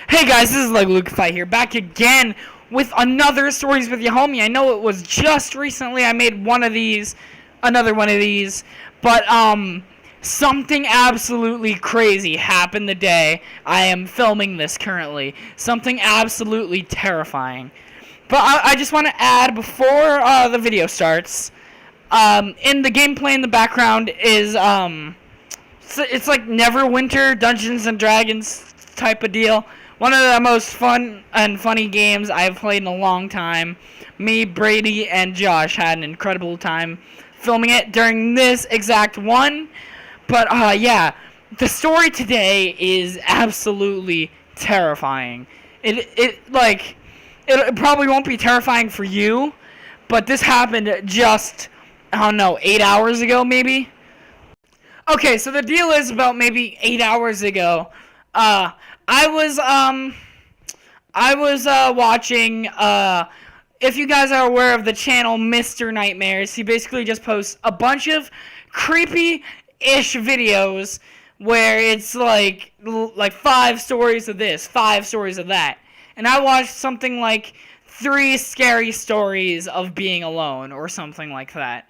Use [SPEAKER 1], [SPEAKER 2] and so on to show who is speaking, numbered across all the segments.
[SPEAKER 1] Hey guys, this is Legolukify here, back again with another Stories with Your Homie. I know it was just recently I made another one of these, but something absolutely crazy happened the day I am filming this currently. Something absolutely terrifying. But I just want to add before the video starts, in the gameplay in the background is it's like Neverwinter Dungeons and Dragons type of deal. One of the most fun and funny games I've played in a long time. Me, Brady, and Josh had an incredible time filming it during this exact one. But yeah, the story today is absolutely terrifying. It probably won't be terrifying for you, but this happened just, I don't know, 8 hours ago maybe. Okay, so the deal is about maybe 8 hours ago. I was watching. If you guys are aware of the channel Mr. Nightmares, he basically just posts a bunch of creepy-ish videos where it's like 5 stories of this, 5 stories of that, and I watched something like 3 scary stories of being alone or something like that,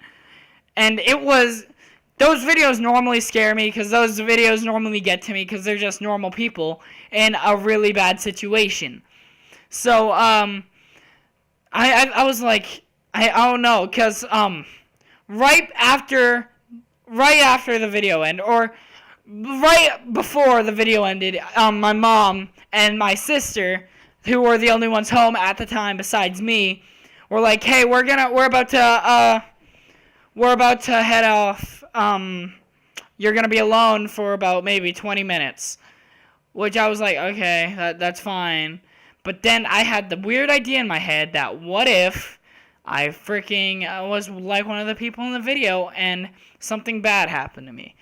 [SPEAKER 1] and it was. Those videos normally scare me because those videos normally get to me because they're just normal people in a really bad situation. So, I was like, I don't know, because, right after the video ended, or right before the video ended, my mom and my sister, who were the only ones home at the time besides me, were like, hey, we're about to head off. You're gonna be alone for about maybe 20 minutes. Which I was like, okay, that's fine. But then I had the weird idea in my head that what if I freaking was like one of the people in the video and something bad happened to me.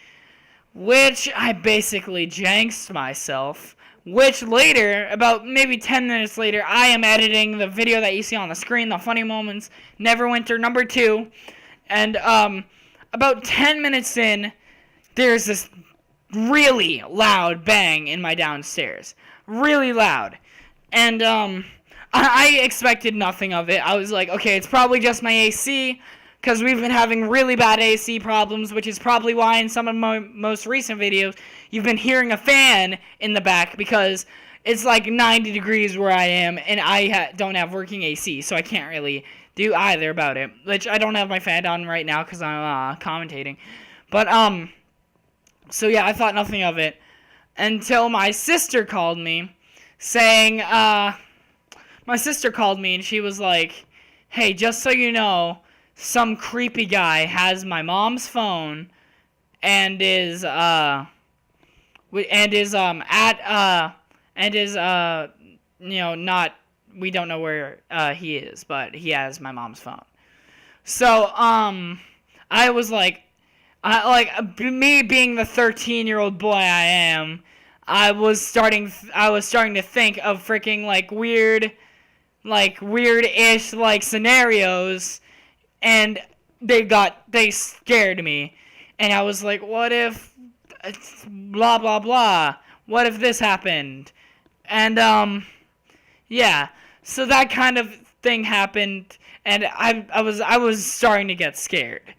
[SPEAKER 1] Which I basically jinxed myself. Which later, about maybe 10 minutes later, I am editing the video that you see on the screen, the funny moments, Neverwinter number 2. And, about 10 minutes in, there's this really loud bang in my downstairs. Really loud. And, I expected nothing of it. I was like, okay, it's probably just my AC, because we've been having really bad AC problems, which is probably why in some of my most recent videos, you've been hearing a fan in the back, because it's like 90 degrees where I am, and I don't have working AC, so I can't really do either about it, which I don't have my fan on right now because I'm commentating. But so yeah, I thought nothing of it until my sister called me, saying my sister called me and she was like, hey, just so you know, some creepy guy has my mom's phone and is not, we don't know where he is, but he has my mom's phone. So, I was like, me being the 13-year-old boy I am, I was starting to think of freaking weird-ish scenarios, and they scared me, and I was like, what if blah blah blah? What if this happened? And yeah. So that kind of thing happened, and I was starting to get scared.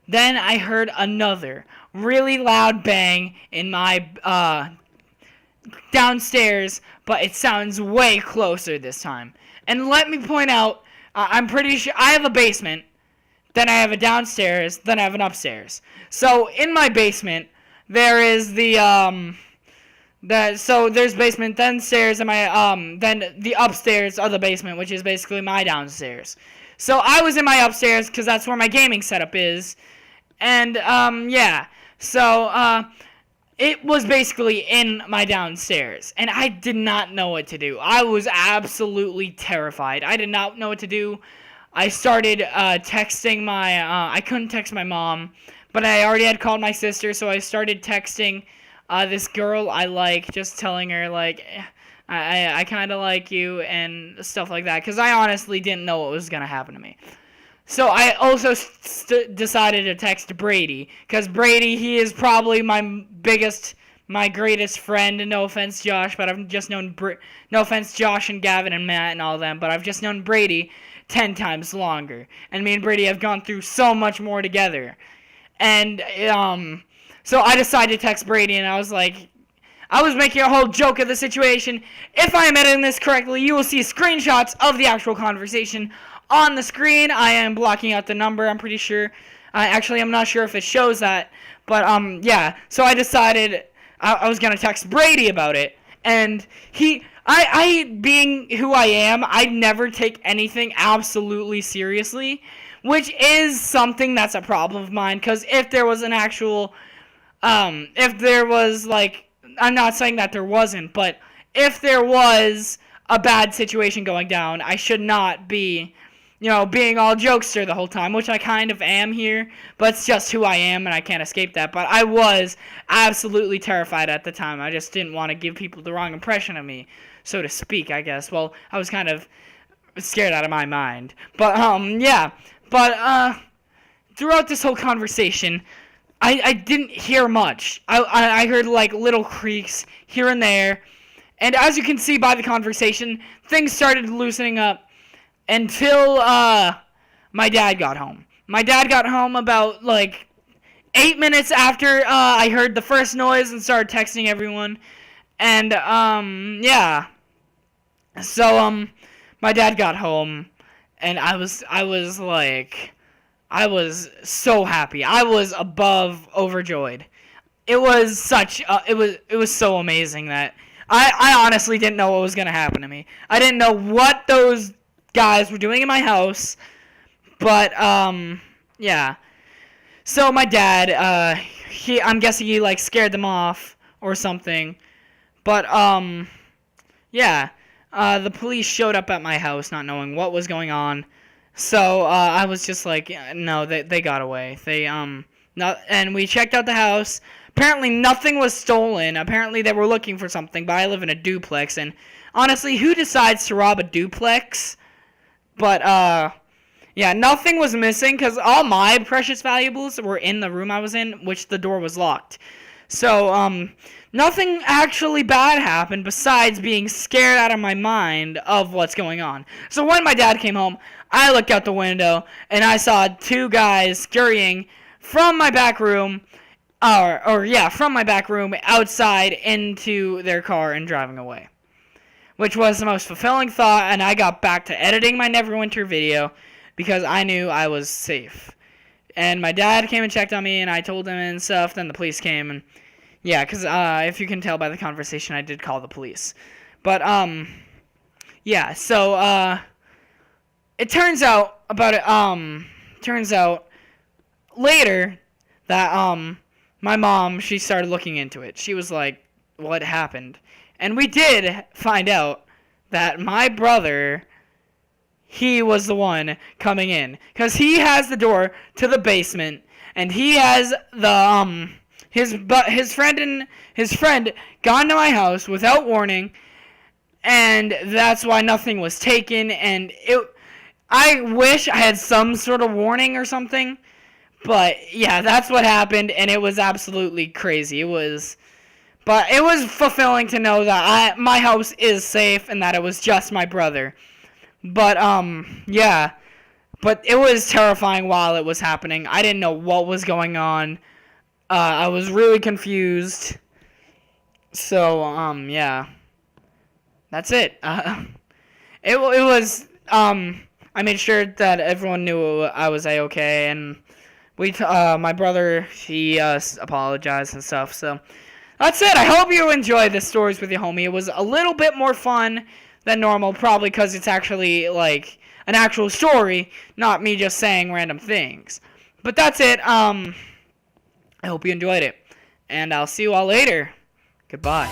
[SPEAKER 1] Then I heard another really loud bang in my downstairs, but it sounds way closer this time. And let me point out, I'm pretty sure I have a basement, then I have a downstairs, then I have an upstairs. So in my basement, there is so there's basement, then stairs, and then the upstairs of the basement, which is basically my downstairs. So I was in my upstairs because that's where my gaming setup is, and yeah. So it was basically in my downstairs, and I did not know what to do. I was absolutely terrified. I did not know what to do. I started texting I couldn't text my mom, but I already had called my sister, so I started texting this girl I like, just telling her, like, I kind of like you, and stuff like that, because I honestly didn't know what was going to happen to me. So I also decided to text Brady, because Brady, he is probably my biggest my greatest friend. No offense, Josh, but I've just known no offense, Josh and Gavin and Matt and all of them, but I've just known Brady 10 times longer. And me and Brady have gone through so much more together. And so I decided to text Brady, and I was like, I was making a whole joke of the situation. If I am editing this correctly, you will see screenshots of the actual conversation on the screen. I am blocking out the number, I'm pretty sure. Actually, I'm not sure if it shows that. But, yeah. So I decided I was going to text Brady about it. And I, being who I am, I never take anything absolutely seriously. Which is something that's a problem of mine. Because if there was an actual, if there was, like, I'm not saying that there wasn't, but if there was a bad situation going down, I should not be, being all jokester the whole time, which I kind of am here, but it's just who I am, and I can't escape that. But I was absolutely terrified at the time. I just didn't want to give people the wrong impression of me, so to speak, I guess. Well, I was kind of scared out of my mind. But, yeah. But, throughout this whole conversation, I didn't hear much. I heard, like, little creaks here and there. And as you can see by the conversation, things started loosening up until my dad got home. My dad got home about, like, 8 minutes after I heard the first noise and started texting everyone. And, yeah. So, my dad got home, and I was like, I was so happy. I was overjoyed. It was it was so amazing that I honestly didn't know what was going to happen to me. I didn't know what those guys were doing in my house, but, yeah. So my dad, I'm guessing he, like, scared them off or something, but, yeah. The police showed up at my house not knowing what was going on. So, I was just like, no, they got away. And we checked out the house. Apparently nothing was stolen. Apparently they were looking for something, but I live in a duplex, and honestly, who decides to rob a duplex? But, yeah, nothing was missing, because all my precious valuables were in the room I was in, which the door was locked. So, nothing actually bad happened besides being scared out of my mind of what's going on. So when my dad came home, I looked out the window, and I saw two guys scurrying from my back room, from my back room outside into their car and driving away. Which was the most fulfilling thought, and I got back to editing my Neverwinter video because I knew I was safe. And my dad came and checked on me, and I told him and stuff. Then the police came, and yeah, because if you can tell by the conversation, I did call the police. But, yeah, so, it turns out later that, my mom, she started looking into it. She was like, what happened? And we did find out that my brother, he was the one coming in. Because he has the door to the basement, and he has the, his friend got into my house without warning, and that's why nothing was taken, and I wish I had some sort of warning or something, but yeah, that's what happened, and it was absolutely crazy. But it was fulfilling to know that my house is safe and that it was just my brother. But, yeah. But it was terrifying while it was happening. I didn't know what was going on. I was really confused. So, yeah. That's it. It was, I made sure that everyone knew I was A-okay, and my brother, he, apologized and stuff, so that's it. I hope you enjoyed the stories with your homie. It was a little bit more fun than normal, probably because it's actually, like, an actual story, not me just saying random things. But that's it. I hope you enjoyed it, and I'll see you all later. Goodbye.